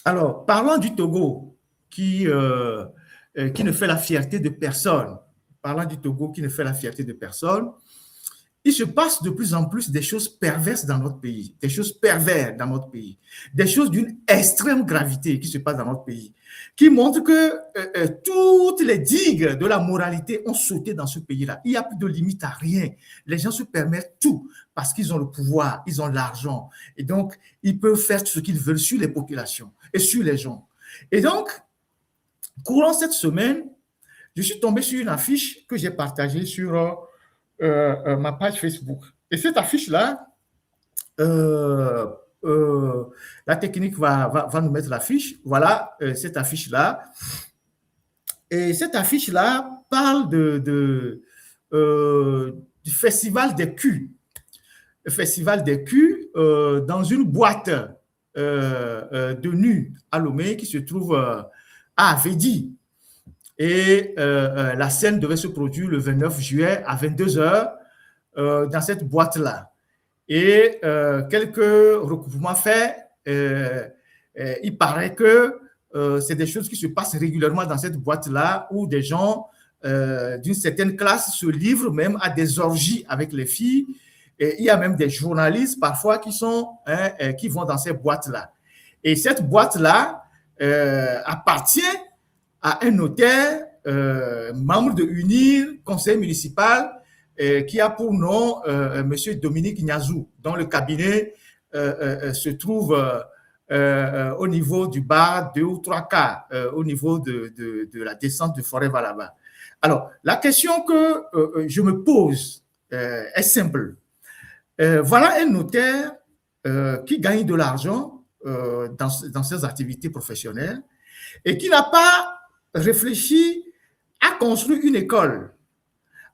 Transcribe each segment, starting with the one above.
Alors, parlant du Togo, qui ne fait la fierté de personne, parlant du Togo qui ne fait la fierté de personne, il se passe de plus en plus des choses perverses dans notre pays, des choses perverses dans notre pays, des choses d'une extrême gravité qui se passent dans notre pays, qui montrent que toutes les digues de la moralité ont sauté dans ce pays-là. Il n'y a plus de limite à rien. Les gens se permettent tout parce qu'ils ont le pouvoir, ils ont l'argent. Et donc, ils peuvent faire ce qu'ils veulent sur les populations et sur les gens. Et donc, courant cette semaine, je suis tombé sur une affiche que j'ai partagée sur ma page Facebook. Et cette affiche-là, la technique va nous mettre l'affiche. Voilà cette affiche-là. Et cette affiche-là parle du festival des culs. Le festival des culs dans une boîte de nuit à Lomé qui se trouve à Avedi. Et la scène devait se produire le 29 juillet à 22h dans cette boîte-là. Et quelques recoupements faits, il paraît que c'est des choses qui se passent régulièrement dans cette boîte-là où des gens d'une certaine classe se livrent même à des orgies avec les filles. Et il y a même des journalistes parfois qui vont dans ces boîtes-là. Et cette boîte-là appartient à un notaire, membre de UNIR, conseil municipal, qui a pour nom M. Dominique Niazou, dont le cabinet se trouve au niveau du bar 2 ou 3 cas, au niveau de la descente de Forêt-Valaba. Alors, la question que je me pose est simple. Voilà un notaire qui gagne de l'argent dans ses activités professionnelles et qui n'a pas réfléchi à construire une école,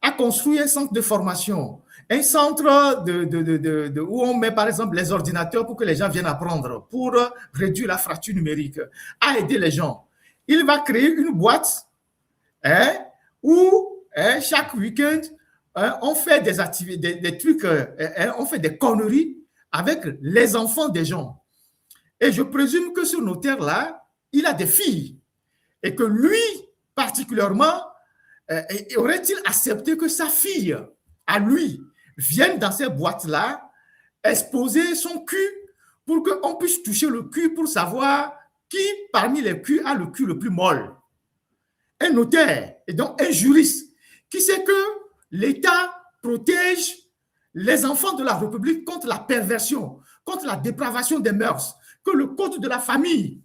à construire un centre de formation, un centre où on met par exemple les ordinateurs pour que les gens viennent apprendre, pour réduire la fracture numérique, à aider les gens. Il va créer une boîte où chaque week-end, on fait des activités, des trucs, on fait des conneries avec les enfants des gens. Et je présume que ce notaire-là, il a des filles. Et que lui, particulièrement, aurait-il accepté que sa fille, à lui, vienne dans ces boîtes-là, exposer son cul pour qu'on puisse toucher le cul pour savoir qui, parmi les culs, a le cul le plus molle? Un notaire, et donc un juriste, qui sait que l'État protège les enfants de la République contre la perversion, contre la dépravation des mœurs, que le code de la famille,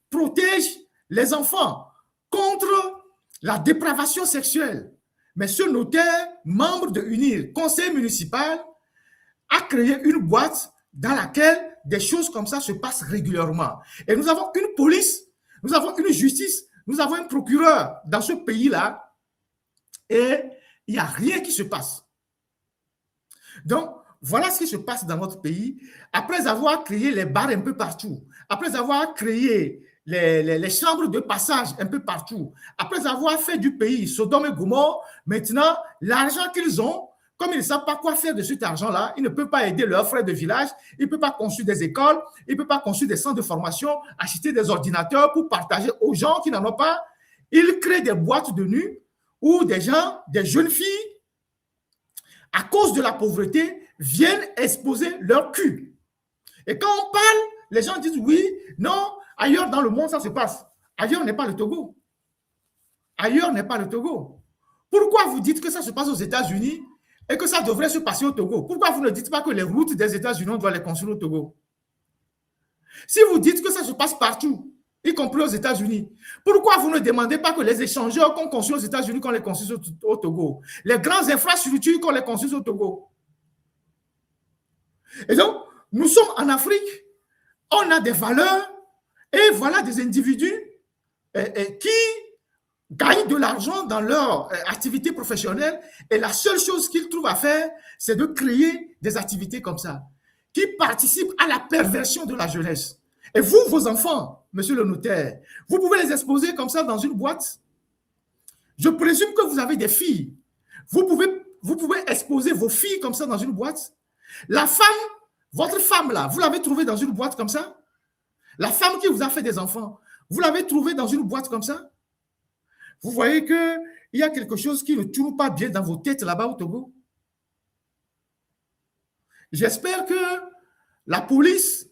protège les enfants contre la dépravation sexuelle. Mais ce notaire, membre de UNIR, conseil municipal, a créé une boîte dans laquelle des choses comme ça se passent régulièrement. Et nous avons une police, nous avons une justice, nous avons un procureur dans ce pays-là, et il n'y a rien qui se passe. Donc, voilà ce qui se passe dans notre pays. Après avoir créé les bars un peu partout, après avoir créé les chambres de passage un peu partout, après avoir fait du pays Sodome et Gomorrhe, maintenant, l'argent qu'ils ont, comme ils ne savent pas quoi faire de cet argent-là, ils ne peuvent pas aider leurs frères de village, ils ne peuvent pas construire des écoles, ils ne peuvent pas construire des centres de formation, acheter des ordinateurs pour partager aux gens qui n'en ont pas. Ils créent des boîtes de nuit où des gens, des jeunes filles, à cause de la pauvreté, viennent exposer leur cul. Et quand on parle, les gens disent oui, non, ailleurs dans le monde, ça se passe. Ailleurs n'est pas le Togo. Ailleurs n'est pas le Togo. Pourquoi vous dites que ça se passe aux États-Unis et que ça devrait se passer au Togo? Pourquoi vous ne dites pas que les routes des États-Unis, on doit les construire au Togo? Si vous dites que ça se passe partout, y compris aux États-Unis, pourquoi vous ne demandez pas que les échangeurs qu'on construit aux États-Unis, qu'on les construise au Togo? Les grandes infrastructures qu'on les construise au Togo? Et donc, nous sommes en Afrique, on a des valeurs, et voilà des individus qui gagnent de l'argent dans leur activité professionnelle, et la seule chose qu'ils trouvent à faire, c'est de créer des activités comme ça, qui participent à la perversion de la jeunesse. Et vous, vos enfants, monsieur le notaire, vous pouvez les exposer comme ça dans une boîte? Je présume que vous avez des filles. Vous pouvez exposer vos filles comme ça dans une boîte? La femme, votre femme là, vous l'avez trouvée dans une boîte comme ça? La femme qui vous a fait des enfants, vous l'avez trouvée dans une boîte comme ça? Vous voyez qu'il y a quelque chose qui ne tourne pas bien dans vos têtes là-bas au Togo. J'espère que la police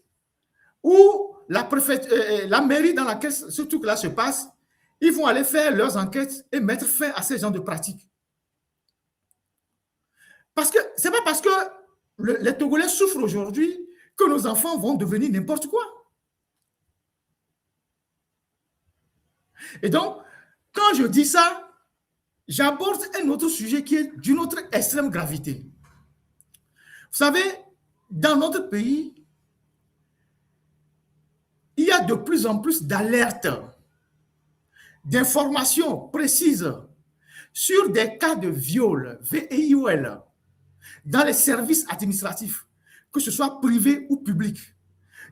ou la mairie dans laquelle ce truc-là se passe, ils vont aller faire leurs enquêtes et mettre fin à ces genres de pratiques. Parce que ce n'est pas parce que les Togolais souffrent aujourd'hui que nos enfants vont devenir n'importe quoi. Et donc, quand je dis ça, j'aborde un autre sujet qui est d'une autre extrême gravité. Vous savez, dans notre pays, il y a de plus en plus d'alertes, d'informations précises sur des cas de viol, VIOL, dans les services administratifs, que ce soit privé ou public.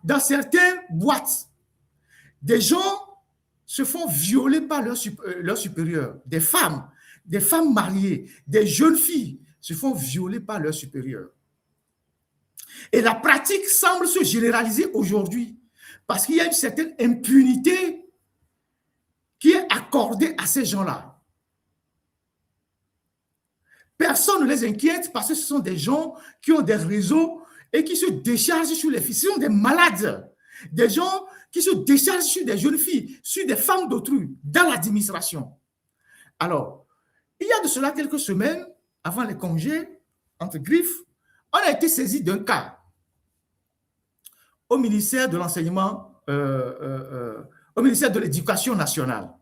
Dans certaines boîtes, des gens se font violer par leurs supérieurs, des femmes mariées, des jeunes filles se font violer par leurs supérieurs. Et la pratique semble se généraliser aujourd'hui parce qu'il y a une certaine impunité qui est accordée à ces gens-là. Personne ne les inquiète parce que ce sont des gens qui ont des réseaux et qui se déchargent sur les filles. Ce sont des malades, des gens qui se déchargent sur des jeunes filles, sur des femmes d'autrui, dans l'administration. Alors, il y a de cela quelques semaines, avant les congés, entre griffes, on a été saisi d'un cas au ministère de l'enseignement, au ministère de l'Éducation nationale.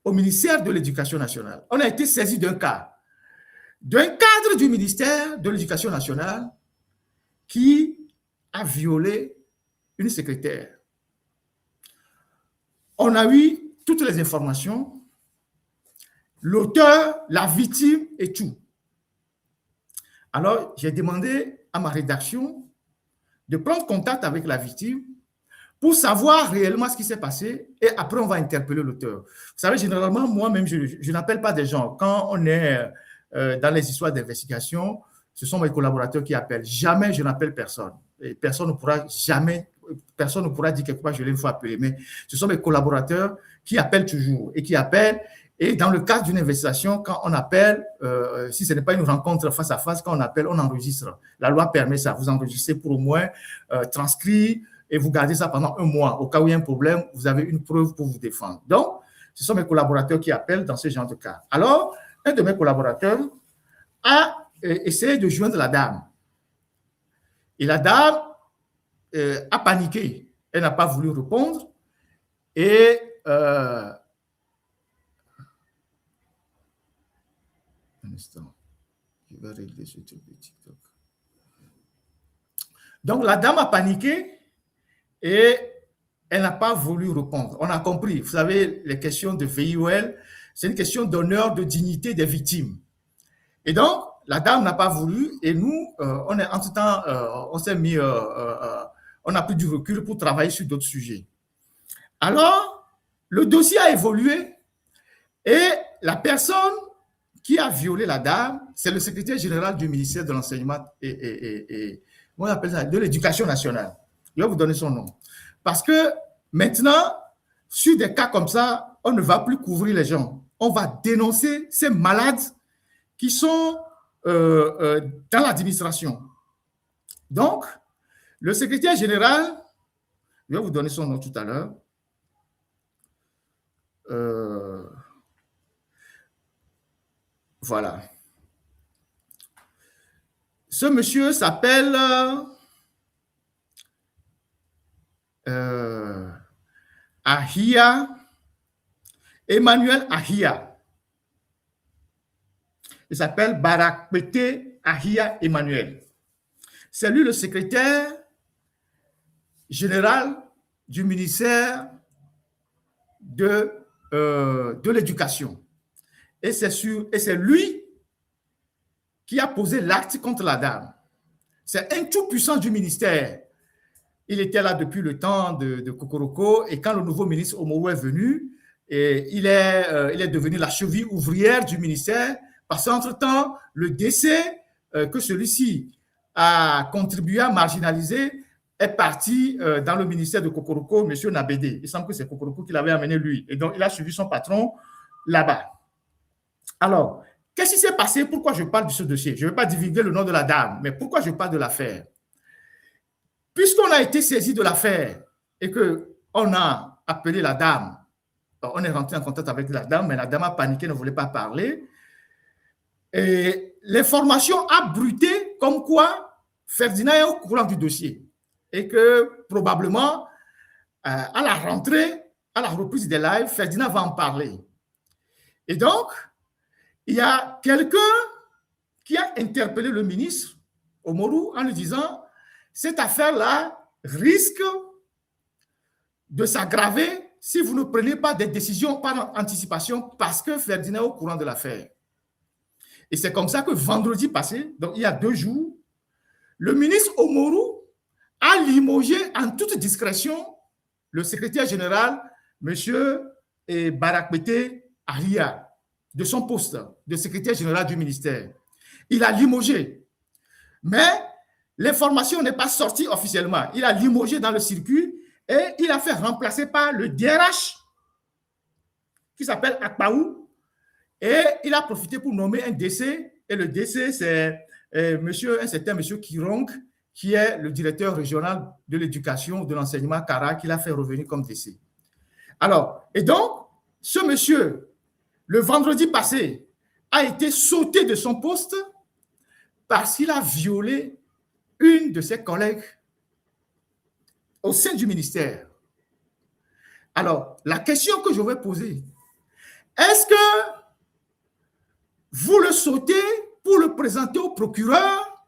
Au ministère de l'Éducation nationale. On a été saisi d'un cas d'un cadre du ministère de l'Éducation nationale qui a violé une secrétaire. On a eu toutes les informations, l'auteur, la victime et tout. Alors, j'ai demandé à ma rédaction de prendre contact avec la victime pour savoir réellement ce qui s'est passé et après, on va interpeller l'auteur. Vous savez, généralement, moi-même, je n'appelle pas des gens. Quand on est dans les histoires d'investigation, ce sont mes collaborateurs qui appellent. Jamais je n'appelle personne. Et personne ne pourra dire quelque part, je l'ai une fois appelé. Mais ce sont mes collaborateurs qui appellent toujours et qui appellent. Et dans le cadre d'une investigation, quand on appelle, si ce n'est pas une rencontre face à face, quand on appelle, on enregistre. La loi permet ça. Vous enregistrez pour au moins transcrire et vous gardez ça pendant un mois. Au cas où il y a un problème, vous avez une preuve pour vous défendre. Donc, ce sont mes collaborateurs qui appellent dans ce genre de cas. Alors, un de mes collaborateurs a essayé de joindre la dame. Et la dame a paniqué. Elle n'a pas voulu répondre. Et un instant. Je vais régler ce truc de TikTok. Donc, la dame a paniqué et elle n'a pas voulu répondre. On a compris. Vous savez, les questions de VIOL, c'est une question d'honneur, de dignité des victimes. Et donc, la dame n'a pas voulu et nous, on est en tout temps, on s'est mis, on a pris du recul pour travailler sur d'autres sujets. Alors, le dossier a évolué et la personne qui a violé la dame, c'est le secrétaire général du ministère de l'enseignement et comment on appelle ça, de l'éducation nationale. Je vais vous donner son nom. Parce que maintenant, sur des cas comme ça, on ne va plus couvrir les gens. On va dénoncer ces malades qui sont dans l'administration. Donc, le secrétaire général, je vais vous donner son nom tout à l'heure. Voilà. Ce monsieur s'appelle Ahia, Emmanuel Ahia. Il s'appelle Barakpete Ahia Emmanuel. C'est lui le secrétaire général du ministère de l'Éducation. Et c'est lui qui a posé l'acte contre la dame. C'est un tout-puissant du ministère. Il était là depuis le temps de Kokoroko et quand le nouveau ministre Omowo est venu, il est devenu la cheville ouvrière du ministère parce qu'entre-temps, le décès que celui-ci a contribué à marginaliser est parti dans le ministère de Kokoroko, M. Nabédé. Il semble que c'est Kokoroko qui l'avait amené lui. Et donc, il a suivi son patron là-bas. Alors, qu'est-ce qui s'est passé? Pourquoi je parle de ce dossier? Je ne vais pas divulguer le nom de la dame, mais pourquoi je parle de l'affaire? Puisqu'on a été saisi de l'affaire et qu'on a appelé la dame, on est rentré en contact avec la dame, mais la dame a paniqué, ne voulait pas parler. Et l'information a bruité comme quoi Ferdinand est au courant du dossier et que probablement à la rentrée, à la reprise des lives, Ferdinand va en parler. Et donc, il y a quelqu'un qui a interpellé le ministre Umaru en lui disant « Cette affaire-là risque de s'aggraver si vous ne prenez pas des décisions par anticipation parce que Ferdinand est au courant de l'affaire. » Et c'est comme ça que vendredi passé, donc il y a 2 jours, le ministre Umaru a limogé en toute discrétion le secrétaire général, M. Barakbete Aria, de son poste de secrétaire général du ministère. Il a limogé. Mais l'information n'est pas sortie officiellement. Il a limogé dans le circuit et il a fait remplacer par le DRH qui s'appelle Akpaou. Et il a profité pour nommer un DC. Et le DC, c'est un certain monsieur Kirong, qui est le directeur régional de l'éducation, de l'enseignement Kara, qui l'a fait revenir comme DC. Alors, et donc, ce monsieur, le vendredi passé, a été sauté de son poste parce qu'il a violé une de ses collègues au sein du ministère. Alors, la question que je vais poser, est-ce que vous le sautez pour le présenter au procureur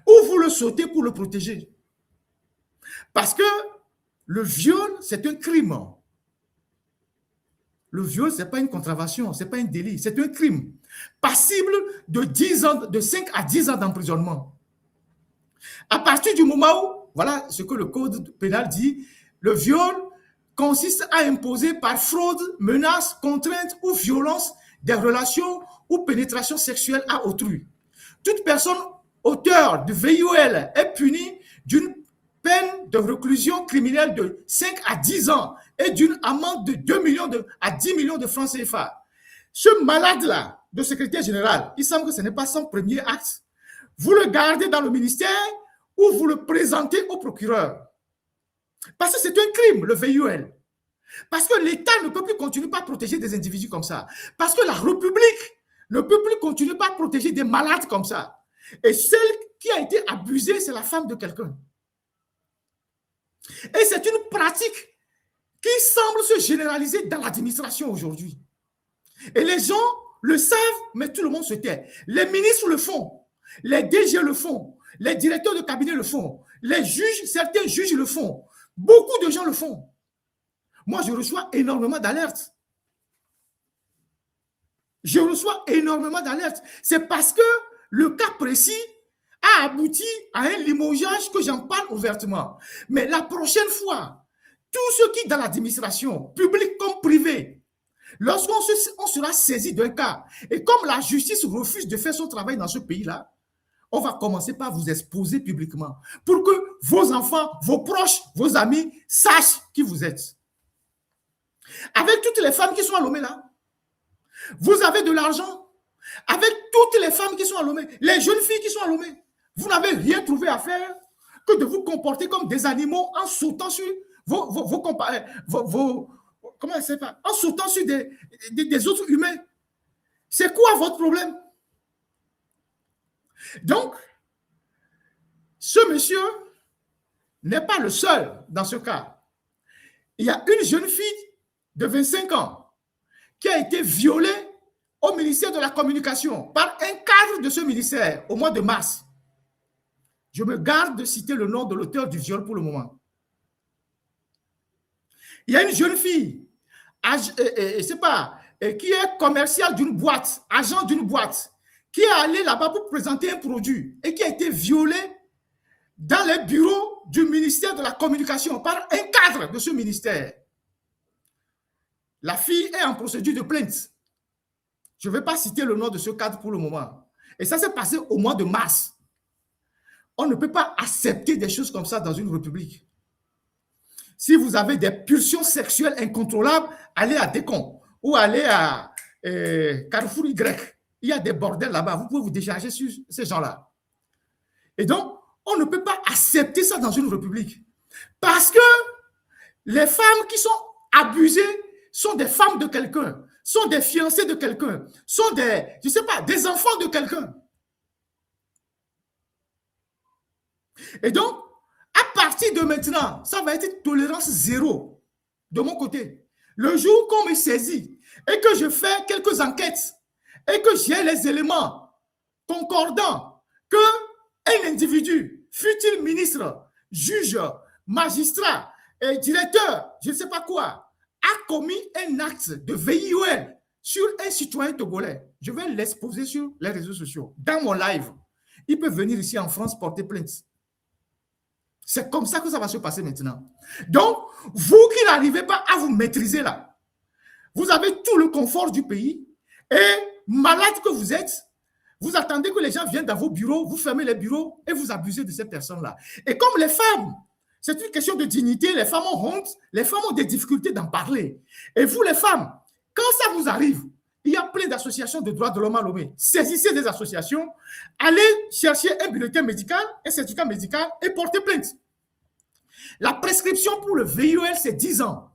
ou vous le sautez pour le protéger? Parce que le viol, c'est un crime. Le viol, ce n'est pas une contravention, ce n'est pas un délit, c'est un crime passible de 10 ans, de 5 à 10 ans d'emprisonnement. À partir du moment où, voilà ce que le code pénal dit, le viol consiste à imposer par fraude, menace, contrainte ou violence des relations ou pénétration sexuelle à autrui. Toute personne auteur de VIOL est punie d'une peine de réclusion criminelle de 5 à 10 ans et d'une amende de 2 millions à 10 millions de francs CFA. Ce malade-là, de secrétaire général, il semble que ce n'est pas son premier acte. Vous le gardez dans le ministère ou vous le présentez au procureur. Parce que c'est un crime, le VIOL. Parce que l'État ne peut plus continuer à protéger des individus comme ça. Parce que la République ne peut plus continuer à protéger des malades comme ça. Et celle qui a été abusée, c'est la femme de quelqu'un. Et c'est une pratique qui semble se généraliser dans l'administration aujourd'hui. Et les gens le savent, mais tout le monde se tait. Les ministres le font, les DG le font, les directeurs de cabinet le font, les juges, certains juges le font. Beaucoup de gens le font. Moi, je reçois énormément d'alertes. Je reçois énormément d'alertes. C'est parce que le cas précis a abouti à un limogeage que j'en parle ouvertement. Mais la prochaine fois, tous ceux qui, dans l'administration, publique comme privée, lorsqu'on sera saisi d'un cas, et comme la justice refuse de faire son travail dans ce pays-là, on va commencer par vous exposer publiquement pour que vos enfants, vos proches, vos amis sachent qui vous êtes. Avec toutes les femmes qui sont à Lomé là, vous avez de l'argent. Avec toutes les femmes qui sont à Lomé, les jeunes filles qui sont à Lomé, vous n'avez rien trouvé à faire que de vous comporter comme des animaux en sautant sur comment ça s'appelle, en sautant sur des autres humains. C'est quoi votre problème? Donc, ce monsieur n'est pas le seul dans ce cas. Il y a une jeune fille de 25 ans qui a été violée au ministère de la Communication par un cadre de ce ministère au mois de mars. Je me garde de citer le nom de l'auteur du viol pour le moment. Il y a une jeune fille, qui est commerciale d'une boîte, agent d'une boîte, qui est allée là-bas pour présenter un produit et qui a été violée dans les bureaux du ministère de la Communication par un cadre de ce ministère. La fille est en procédure de plainte. Je ne vais pas citer le nom de ce cadre pour le moment. Et ça s'est passé au mois de mars. On ne peut pas accepter des choses comme ça dans une république. Si vous avez des pulsions sexuelles incontrôlables, allez à Décon ou allez à Carrefour Y. Il y a des bordels là-bas. Vous pouvez vous décharger sur ces gens-là. Et donc, on ne peut pas accepter ça dans une république. Parce que les femmes qui sont abusées sont des femmes de quelqu'un, sont des fiancées de quelqu'un, sont des, je ne sais pas, des enfants de quelqu'un. Et donc, à partir de maintenant, ça va être tolérance zéro de mon côté. Le jour qu'on me saisit et que je fais quelques enquêtes et que j'ai les éléments concordants que un individu, fut-il ministre, juge, magistrat, et directeur, je ne sais pas quoi, a commis un acte de VIOL sur un citoyen togolais, je vais l'exposer sur les réseaux sociaux, dans mon live. Il peut venir ici en France porter plainte. C'est comme ça que ça va se passer maintenant. Donc, vous qui n'arrivez pas à vous maîtriser là, vous avez tout le confort du pays et malade que vous êtes, vous attendez que les gens viennent dans vos bureaux, vous fermez les bureaux et vous abusez de ces personnes-là. Et comme les femmes, c'est une question de dignité, les femmes ont honte, les femmes ont des difficultés d'en parler. Et vous les femmes, quand ça vous arrive, il y a plein d'associations de droits de l'homme à Lomé. Saisissez des associations, allez chercher un bulletin médical, un certificat médical et portez plainte. La prescription pour le VIOL, c'est 10 ans.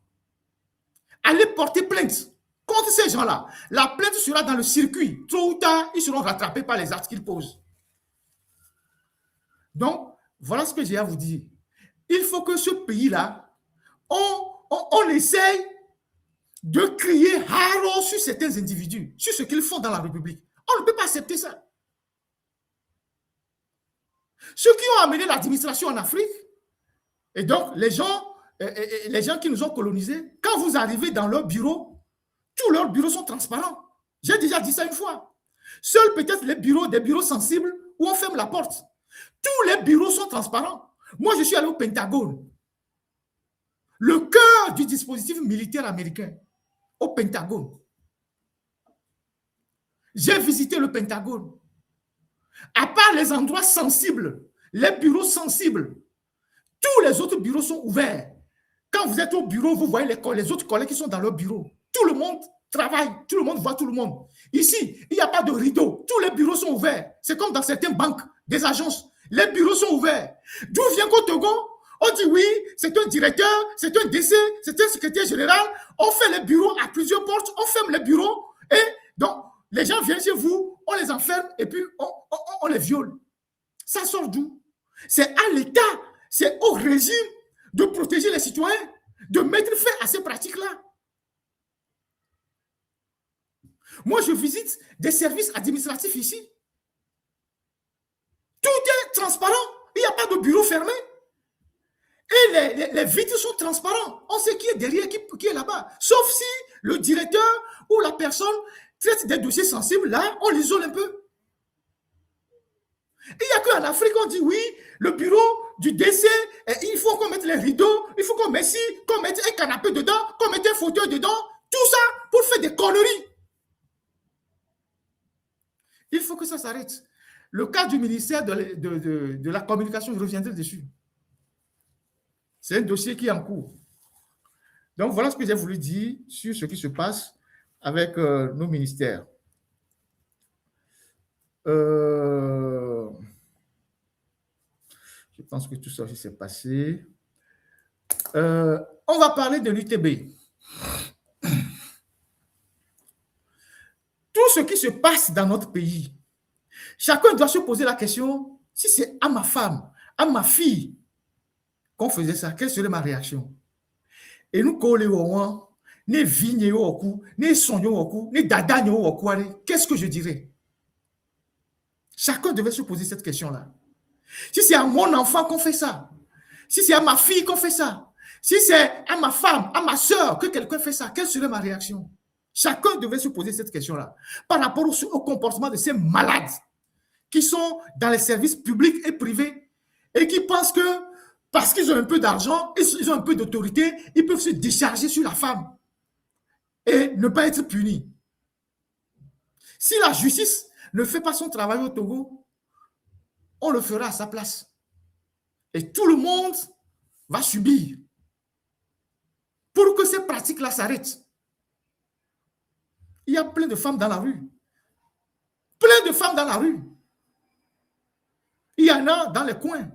Allez porter plainte contre ces gens-là. La plainte sera dans le circuit. Tôt ou tard, ils seront rattrapés par les actes qu'ils posent. Donc, voilà ce que j'ai à vous dire. Il faut que ce pays-là, on essaye de crier haro sur certains individus, sur ce qu'ils font dans la République. On ne peut pas accepter ça. Ceux qui ont amené l'administration en Afrique, et donc les gens qui nous ont colonisés, quand vous arrivez dans leur bureau, tous leurs bureaux sont transparents. J'ai déjà dit ça une fois. Seuls peut-être les bureaux, des bureaux sensibles où on ferme la porte. Tous les bureaux sont transparents. Moi, je suis allé au Pentagone, le cœur du dispositif militaire américain, au Pentagone. J'ai visité le Pentagone. À part les endroits sensibles, les bureaux sensibles, tous les autres bureaux sont ouverts. Quand vous êtes au bureau, vous voyez les autres collègues qui sont dans leur bureau. Tout le monde travaille, tout le monde voit tout le monde. Ici, il n'y a pas de rideau. Tous les bureaux sont ouverts. C'est comme dans certaines banques, des agences. Les bureaux sont ouverts. D'où vient qu'au Togo, on dit oui, c'est un directeur, c'est un DC, c'est un secrétaire général. On fait les bureaux à plusieurs portes, on ferme les bureaux. Et donc, les gens viennent chez vous, on les enferme et puis on les viole. Ça sort d'où? C'est à l'État, c'est au régime de protéger les citoyens, de mettre fin à ces pratiques-là. Moi, je visite des services administratifs ici. Tout est transparent. Il n'y a pas de bureau fermé. Et les vitres sont transparents. On sait qui est derrière, qui est là-bas. Sauf si le directeur ou la personne traite des dossiers sensibles, là, on l'isole un peu. Il n'y a qu'en Afrique, on dit oui, le bureau du décès, il faut qu'on mette les rideaux, il faut qu'on mette un canapé dedans, qu'on mette un fauteuil dedans, tout ça pour faire des conneries. Il faut que ça s'arrête. Le cas du ministère de la communication, je reviendrai dessus. C'est un dossier qui est en cours. Donc, voilà ce que j'ai voulu dire sur ce qui se passe avec nos ministères. Je pense que tout ça s'est passé. On va parler de l'UTB. Tout ce qui se passe dans notre pays, chacun doit se poser la question, si c'est à ma femme, à ma fille qu'on faisait ça, quelle serait ma réaction? Et nous, ne vignes au cou, ne sonyo au cou, ne dadagne au cou, qu'est-ce que je dirais? Chacun devait se poser cette question-là. Si c'est à mon enfant qu'on fait ça, si c'est à ma fille qu'on fait ça, si c'est à ma femme, à ma soeur que quelqu'un fait ça, quelle serait ma réaction? Chacun devait se poser cette question-là par rapport au comportement de ces malades qui sont dans les services publics et privés et qui pensent que parce qu'ils ont un peu d'argent, ils ont un peu d'autorité, ils peuvent se décharger sur la femme et ne pas être punis. Si la justice ne fait pas son travail au Togo, on le fera à sa place. Et tout le monde va subir pour que ces pratiques-là s'arrêtent. Il y a plein de femmes dans la rue. Plein de femmes dans la rue. Il y en a dans les coins.